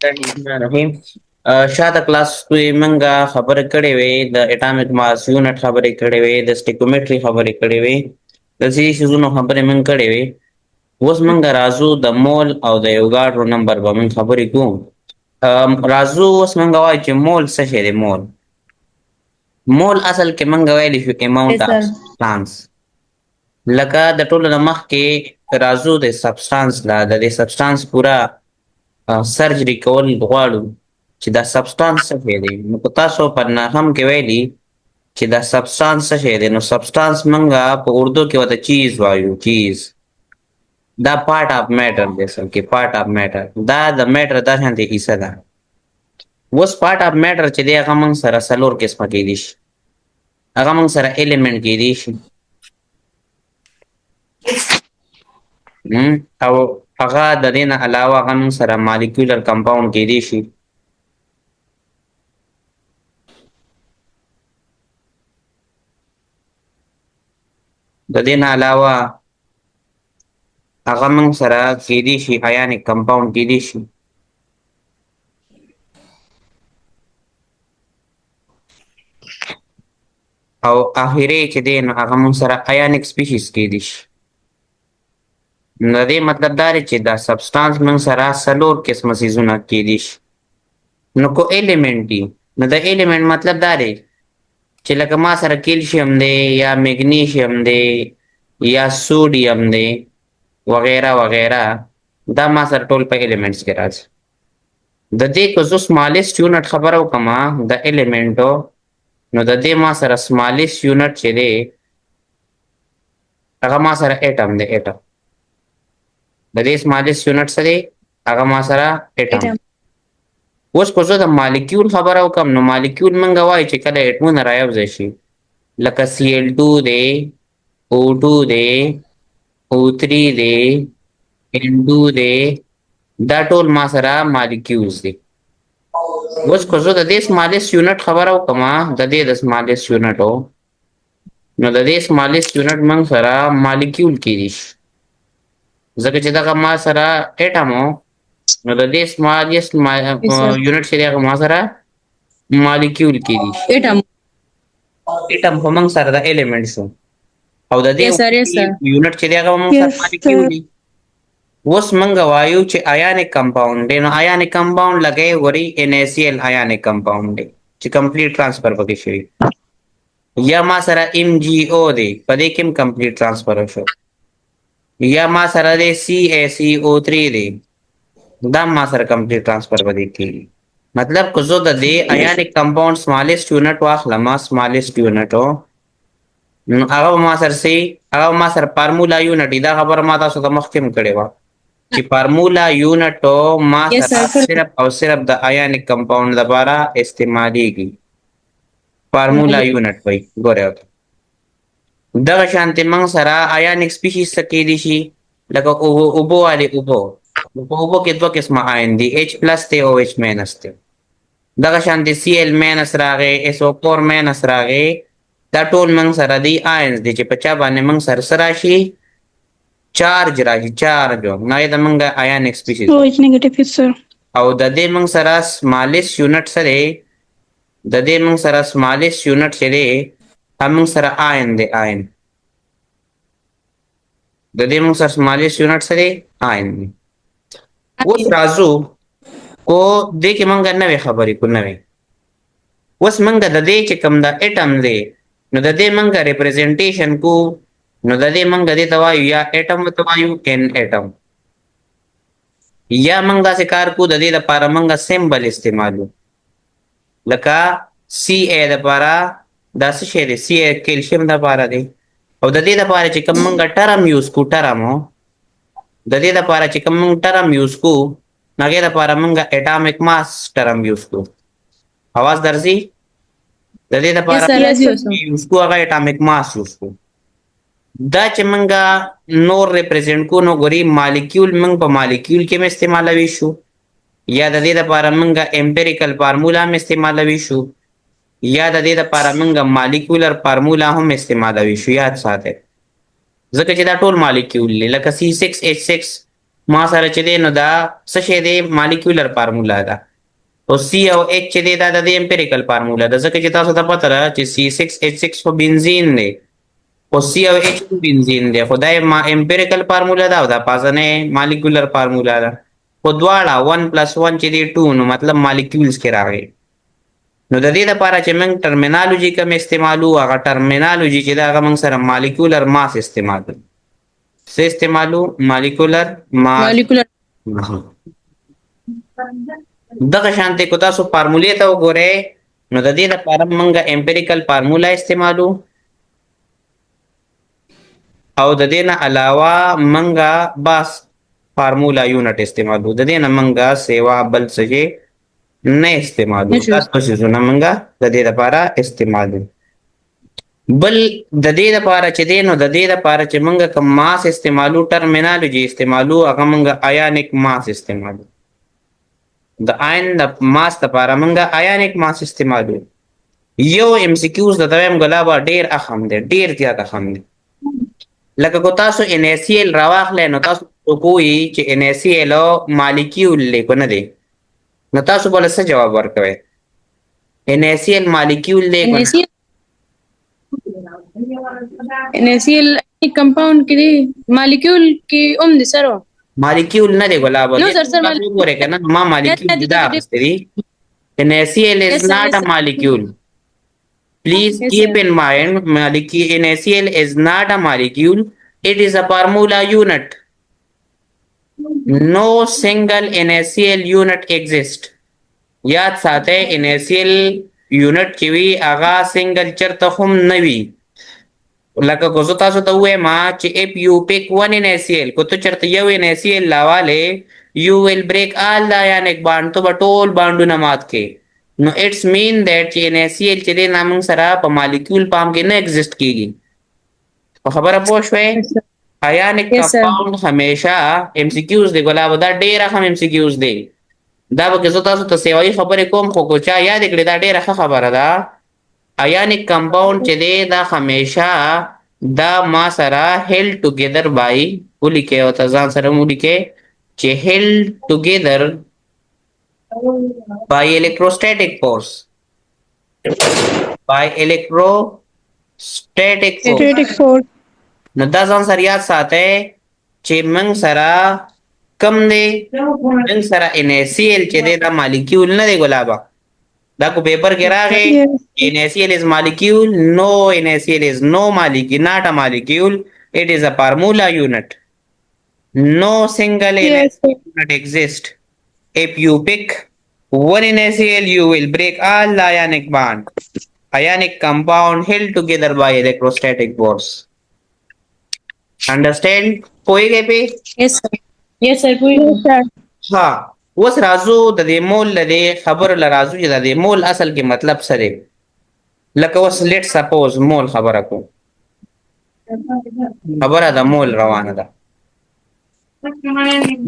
الرحمن الرحیم. شاته کلاس کې منګه خبرې کړې وې د اټامیک ماس یونټ خبرې کړې وې د سټیکومټري خبرې کړې وې د ځینې شیزونو خبرې من کړې وې. اوس منګه راځو د مول او د یوګاډرو نمبر به من خبرې کوو. راځو اوس منګه وایو چې مول څه شی دی. مول اصل کې منګه ویلی شو اماونټ Yes, اف sir. سبستانس. لکه د ټولو نه مخکې راځو د سبستانس لا د دې سبستانس پوره سرجري کول غواړو چې دا سبستانس څه شی دی. نو که تاسو په نهم کې ویلي چې دا سبستانس څه شی دی، نو سبستانس منګه په اردو کې ورته چیز وایو. چیز دا پارټ اف میټر دی. اصل کې پارټ اف میټر دا د میټر دا شانتې حصه ده. اوس پارټ اف میټر چې دی هغه موږ سره څلور قسمه کیدی شي. هغه موږ سره ایلیمنټ کیدی شي او هغه د دې نه علاوه هغه موږ سره مالیکولر کمپاوند کیدی شي. د دې نه علاوه هغه موږ سره کیدی شي ایانیک کمپاوند کیدی شي. او اخیری چې دی نو هغه موږ سره ایانیک سپیشیز کیدی شي. نو د دې مطلب دا دی چې دا سبستانس موږ سره څلور قسمه څیزونه کیدی شي. نو کو ایلیمنټ دي نو د ایلیمنټ مطلب دا دی چې لکه ما سره کیلشیم دی یا میګنیشیم دی یا سوډیم دی وغیره وغیره، دا ما سره ټول په ایلیمنټس کې راځي. د دې که زه سمالسټ یونټ خبره وکړم د ایلیمنټو، نو د دې ما سره سمالسټ یونټ چې دی هغه ما سره اټم دی. اټم د دې سمالسټ یونټ څه دی؟ هغه ما سره اټم. اوس که زه د مالیکیول خبره وکړم نو مالیکیول منګه وایي چې کله اټمونه رایوځای شي لکه CL2 دی، O2 دی، O3 دی، N2 دی، دا ټول ما سره مالیکیولز دي. اوس که زه د دې سمالسټ یونټ خبره وکړم د دې د سمالسټ یونټو، نو د دې سمالسټ یونټ موږ سره مالیکیول کیدی شي. ځکه چې دغه ما سره اټم و نو د دې سمالسټ یونټ چې دی هغه ما سره مالیکیول کیدی شي. اټم خو موږ سره د ایلیمنټ شو او د دې یونټ چې دی هغه موږ سره مالیکیول دی. اوس منګه وایو چې ایانیک کمپاوند دی، نو ایانیک کمپاوند لګی وری NaCl ایانیک کمپاوند دی چې کمپلیټ ترانسفر پکې شوی. یا ما سره MgO دی په دې کې هم کمپلیټ ترانسفر وشو. یا ما سره دی CaCO3 دی دا ما سره کمپلیټ ترانسفر پدې کېږي. مطلب که زه د دې ایانیک کمپاوند سمالسټ یونټ واخلم سمالسټ یونټ نو هغه ما سره سي هغه ما سره فارمولا یونټ دا خبره ما تاسو ته مخکې هم کړې وه چې فارمولا یونټ ما سره صرف او صرف د ایانیک کمپاوند لپاره استعمالیږي. فارمولا یونټ وایي. ګورئ دغه شانتې موږ سره ایانیک سپیشیز څه کیدی شي لکه اوبو والې اوبو په اوبو کې دوه قسمه آین دي H+ دی او H- دی. دغه شانتې Cl- راغی SO4- راغی دا ټول موږ سره دی آینز دي چې په چا باندې موږ سره څه راشي؟ چارج راشي. چارج نو دا موږ ایانیک سپیشیز او د دې موږ سره سمالسټ یونټ څه دی؟ د دې موږ سره سمالسټ یونټ چې دی هم موږ سره آین دی. آین د دې موږ سره سمالسټ یونټ څه دی؟ آین دی. اوس راځو کو دې کې موږ نوې خبرې کو نوې. اوس موږ د دې چې کوم د اټم دی نو د دې موږ ریپرزنټیشن کو نو د دې موږ دې ته وایو یا اټم ته وایو N اټم. یا موږ داسې کار کو د دې لپاره موږ سمبل استعمالو لکه Ca لپاره دا څه شی دی؟ Ca کیلشیم لپاره دی. او د دې لپاره چې کوم موږ ټرم یوز کو ټرم د دې لپاره چې کوم موږ ټرم یوز کو هغې لپاره موږ اټامیک ماس ټرم یوز کو. اواز درځي؟ د دې لپاره یوز کو هغه اټامیک ماس یوز کو. دا چې موږ نور ریپرزینټ کو نو ګوري مالیکیول موږ په مالیکیول کې هم استعمالوي شو یا د دې لپاره موږ امپیریکل فارمولا هم استعمالوي شو یا د دې لپاره موږ مالیکولر فارمولا هم استعمالوي شو. یاد ساتئ ځکه چې دا ټول مالیکیول دی لکه C6H6 ما سره چې دی نو دا څه شی دی مالیکولر فارمولا ده. او سی او ایچ چې دی دا د امپیریکل فارمولا ده ځکه چې تاسو ته پته ده چې C6H6 خو بنزین دی او سی او ایچ بنزین دی خو دا امپیریکل فارمولا ده او دا پازنه مالیکولر فارمولا ده. خو دواړه 1+1 چې دی 2 نو مطلب مالیکولز کې راغی. نو د دې لپاره چې موږ ټرمینالوجي کوم استعمالو هغه ټرمینالوجي چې دا هغه موږ سره مالیکولر ماس استعمالو. څه استعمالو؟ مالیکولر ماس. دغه شانته کو تاسو فارمولې ته وګورئ نو د دې لپاره موږ امپیریکل فارمولا استعمالو او د دې نه علاوه موږ بس فارمولا یونټ استعمالو. د دې نه موږ سیوا بل څه نه استعمالو. تاسو څه زونه موږ د دې لپاره استعمالو. بل د دې لپاره چې دینو د دې لپاره چې موږ کوم ماس استعمالو ټرمینالوجي استعمالو هغه موږ آیانیک ماس استعمالو. د آین د ماس لپاره موږ آیانیک ماس استعمالو. یو ام سی کیوز د دویم غلابه ډیر اهم دی ډیر زیات اهم دی. لکه کو تاسو ان ای سی ال راواخلئ نو تاسو کوی چې ان ای سی ال مالیکیول لیکو نه دی نو تاسو بل څه جواب ورکوي؟ ان ای سی ال مالیکیول لیکو ان ای سی ال کمپاوند کې دی مالیکیول کې اوم دي سره مالیکیول نه دی ګلاب نو سر وګوره کنه ما مالیکیول دا استری NaCl is not a molecule. Please keep in mind NaCl is not a molecule. It is a formula unit. No single NaCl unit exists. याद साथे NaCl unit چې وی هغه single چرته هم نه وي. لکه کو زه تاسو ته وایم چې if you pick one NaCl کو ته چرته یو NaCl لاواله you will break all the ionic bond to ټول باندونه مات کې نو it's mean that چې NaCl چې د نامنګ سره په مالیکول پام کې نه ایگزیست کیږي. په خبره پوه شوې؟ ionic compound همیشه MCQs دی ګلاب دا ډېر هم MCQs دی. دا به زه تاسو ته سیوایي خبرې کوم خو کو چا یاد کړی دا ډېره ښه خبره ده. ionic compound چې دی دا همیشه دا ما سره held together by ولیکئ او ته ځان سره ولیکئ چې held together by electrostatic force. By electrostatic force. نو دا ځان سره یاد ساتئ چې موږ سره کم دی موږ سره NaCl چې دی دا مالیکیول نه دی ګلابه. دا کو پیپر کې راغی NaCl is molecule. No, NaCl is no molecule, not a molecule. It is a formula unit. No single NaCl unit exists. If you pick one NaCl, you will break all the ionic bond. Ionic compound held together by electrostatic force. Understand? कोई गए पे? Yes sir. Yes sir. Yes sir. हाँ. اوس راځو د دې مول لدې خبر لرازو چې د دې مول اصل کې مطلب څه دی. لکه اوس لیټ سپوز مول خبره کو خبره د مول روانه ده.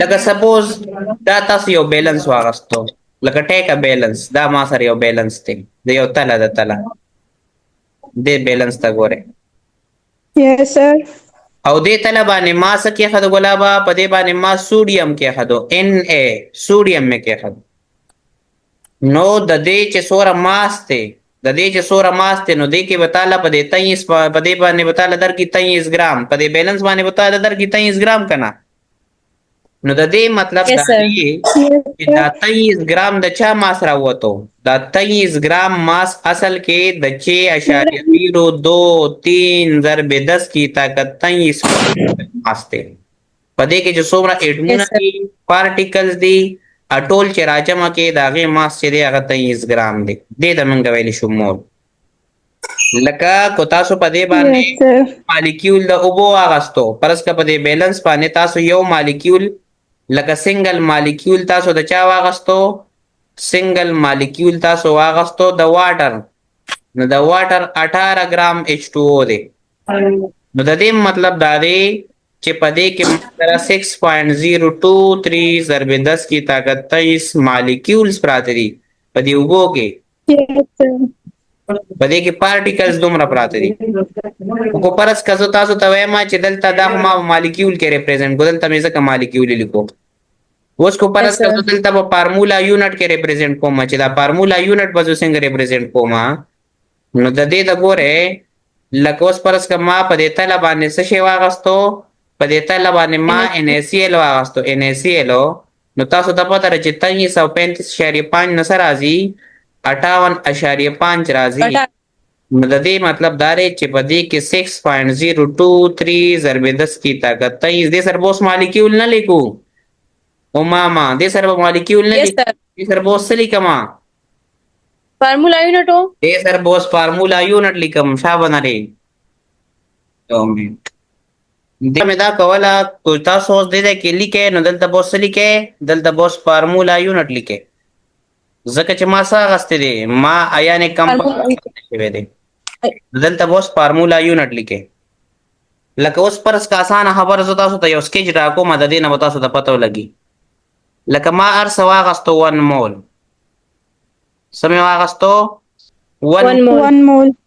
لکه سپوز دا تاسو یو بیلنس واغستو لکه ټیک ا بیلنس دا ما سره یو بیلنس دی د یو تله د تله دې بیلنس ته ګوره. Yes sir. او دې تله باندې ما څه کې خدو ګلابا په دې باندې ما سوډیم کې خدو Na سوډیم مې کې خدو نو د دې چې سوره ماس ته د دې چې سوره ماس ته نو دې کې بتاله په دې 23 په دې باندې بتاله در کې 23 ګرام په دې بیلنس باندې بتاله در کې 23 ګرام کنا نو د دې مطلب دا دی چې دا 23 ګرام د چا ماس راوته دا 23 ګرام ماس اصل کې د 6.02 ضرب 10 کی طاقت 23 ماس ته په دې کې چې څومره اټمونه دي پارټیکلز دي اټول چې راجمه کې دا غي ماس چې دی هغه 23 ګرام دی. دې د منګ ویل شو مول. لکه کو تاسو په دې باندې مالیکیول د اوبو اغستو پرس کا په دې بیلنس باندې تاسو یو مالیکیول لکه سنگل مالیکیول تاسو د چا واغستو سنگل مالیکیول تاسو واغستو د واټر نو د واټر 18 ګرام H2O دی. نو د دې مطلب دا دی چې په دې کې سره 6.023 ضرب 10 کی طاقت 23 مالیکیولز پراته دي په دې اوبو کې. په دې کې پارټیکلز دومره پراته دي خو پرس که زه تاسو ته وایم چې دلته دا خو ما مالیکیول کې ریپرزینټ کو دلته مې ځکه مالیکیول لیکو اوس کو پرس که زه دلته په فارمولا یونټ کې ریپرزینټ کوم چې دا فارمولا یونټ به زه څنګه ریپرزینټ کوم نو د دې د ګوره لکه اوس پرس که ما په دې تله باندې څه شی واغستو په دې تله باندې ما NaCl واغستو NaCl نو تاسو ته پته ده چې 2335.5 نه څه راځي 58.5 راځي نو د دې مطلب دا دی چې په دې کې 6.023 ضرب 10 کی طاقت 23 دې سره به اوس مالیکیول نه لیکو او ماما دې سره به مالیکیول نه لیکو دې سره به اوس څه لیکمه فارمولا یونټ هو دې سره به اوس فارمولا یونټ لیکم شابه نری دې مې دا کوله کو تاسو اوس دې کې لیکئ نو دلته به اوس څه لیکئ دلته به اوس فارمولا یونټ لیکئ ځکه چې ما څه اخیستی دی ما ایان کمپاوند شوی دی دلته به اوس فارمولا یونټ لیکئ لکه اوس فرض که اسانه خبره زه تاسو ته یو سکیچ راکوم د دې نه به تاسو ته پته ولګي لکه ما هر څه واخیستو 1 مول څه مې واخیستو 1 مول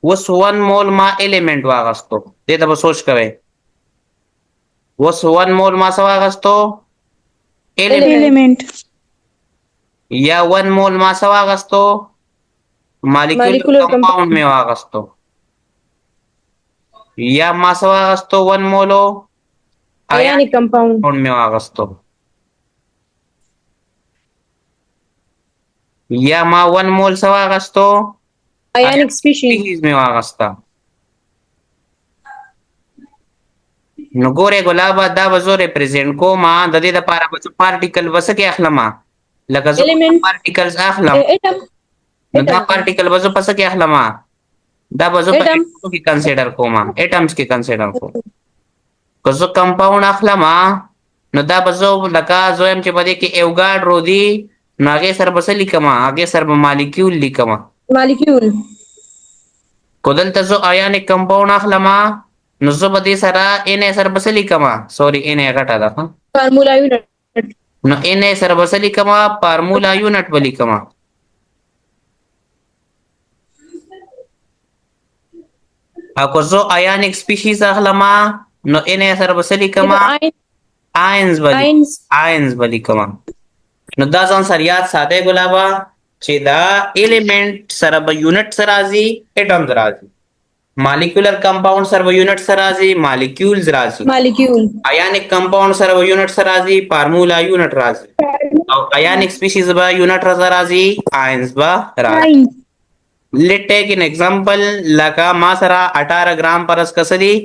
اوس 1 مول ما ایلیمنٹ واغستو دې ته به سوچ کوئ اوس 1 مول ما څه واغستو ایلیمنٹ یا 1 مول ما څه واغستو مالیکولر کمپاوند مې واغستو یا ما څه واغستو 1 مولو آیونیک کمپاوند مې واغستو یا ما 1 مول څه واغستو ionic species में वागस्ता نو ګوره ګلابا دا وزو ریپرزینټ کوما د دې لپاره به پارټیکل وسکه اخلمه لکه زه پارټیکلز اخلم نو دا پارټیکل وزو پس کې اخلمه دا وزو په کې کنسیډر کوما اټمز کې کنسیډر کوم که زه کمپاوند اخلمه نو دا وزو لکه زویم چې بده کې ایوګارډ رودي نو هغه سره بس لیکما هغه سره مالیکیول لیکما مالیکیول کو دلته زه ایونیک کمپاوند اخلمه نو زه به دې سره Na سره بس لیکما سوري Na غټه ده فارمولا یونټ نو Na سره بس لیکما فارمولا یونټ ولیکما اكو زه ایونیک سپیشیز اخلمه نو Na سره بس لیکما آینز ولیکما نو دا ځان سره یاد ساته ګلابا چې دا ایلیمنٹ سره به یونټ سره راځي اټمز راځي مالیکولر کمپاوند سره به یونټ سره راځي مالیکولز راځي ایونیک کمپاوند سره به یونټ سره راځي فارمولا یونټ راځي او ایونیک سپیشیز به یونټ سره راځي آینز به راځي لیټس ټیک ان ایگزامپل لکه ما سره 18 ګرام پرس کسدي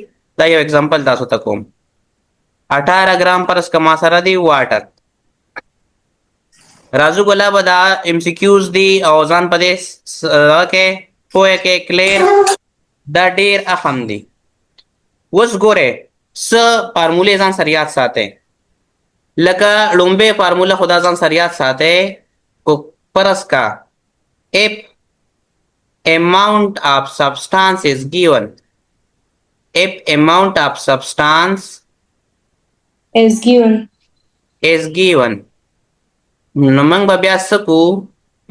دا یو ایگزامپل تاسو ته کوم 18 ګرام پرس کما سره دی واټر राजू गुलाब दा MCQs दी او ځان پدې کې پوهه کې کلیر دا ډیر اهم دي وس ګوره س فارموله ځان سره یاد ساته لکه لومبه فارموله خدا ځان سره یاد ساته کو پرس کا if amount of substance is given if amount of substance is given نو موږ به بیا سکو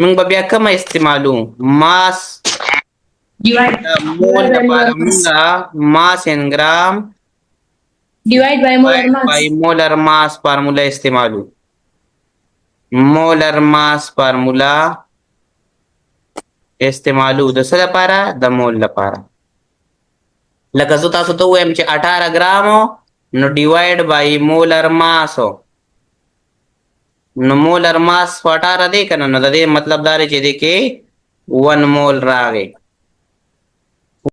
موږ به بیا کوم استعمالو ماس مول لپاره موږ ماس ان ګرام ډیوایډ بای مولر ماس فارمولا استعمالو مولر ماس فارمولا استعمالو د څه لپاره د مول لپاره لکه زه تاسو ته وایم چې 18 ګرام نو ډیوایډ بای مولر ماس نو مولر ماس 18 دی کنه نو د دې مطلب دا دی چې د کې 1 مول راغی